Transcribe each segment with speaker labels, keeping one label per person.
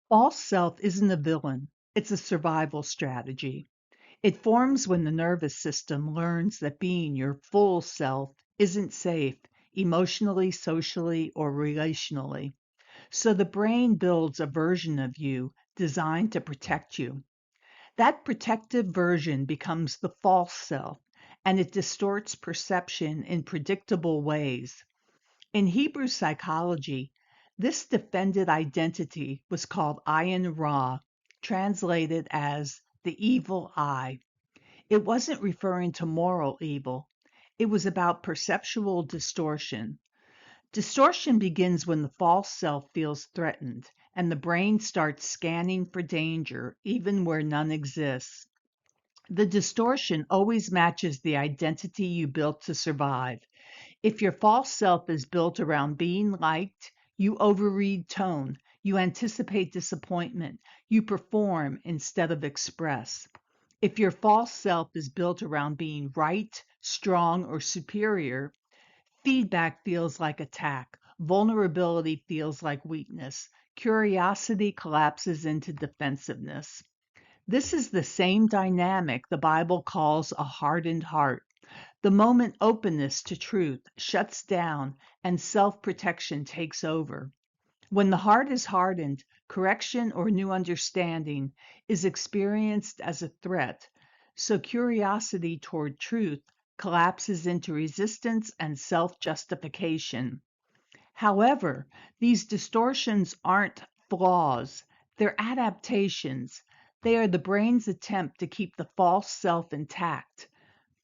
Speaker 1: False self isn't a villain, it's a survival strategy. It forms when the nervous system learns that being your full self isn't safe emotionally, socially, or relationally. So the brain builds a version of you designed to protect you. That protective version becomes the false self, and it distorts perception in predictable ways. In Hebrew psychology, this defended identity was called ayin ra, translated as the evil eye. It wasn't referring to moral evil, it was about perceptual distortion. Distortion begins when the false self feels threatened and the brain starts scanning for danger, even where none exists. The distortion always matches the identity you built to survive. If your false self is built around being liked, you overread tone, you anticipate disappointment, you perform instead of express. If your false self is built around being right, strong, or superior, feedback feels like attack, vulnerability feels like weakness, curiosity collapses into defensiveness. This is the same dynamic the Bible calls a hardened heart. The moment openness to truth shuts down and self protection takes over. When the heart is hardened, correction or new understanding is experienced as a threat. So curiosity toward truth collapses into resistance and self justification. However, these distortions aren't flaws, they're adaptations. They are the brain's attempt to keep the false self intact.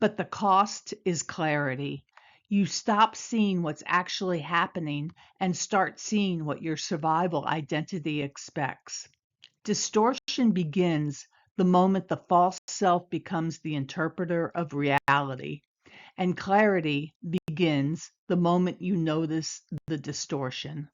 Speaker 1: But the cost is clarity. You stop seeing what's actually happening and start seeing what your survival identity expects. Distortion begins the moment the false self becomes the interpreter of reality, and clarity begins the moment you notice the distortion.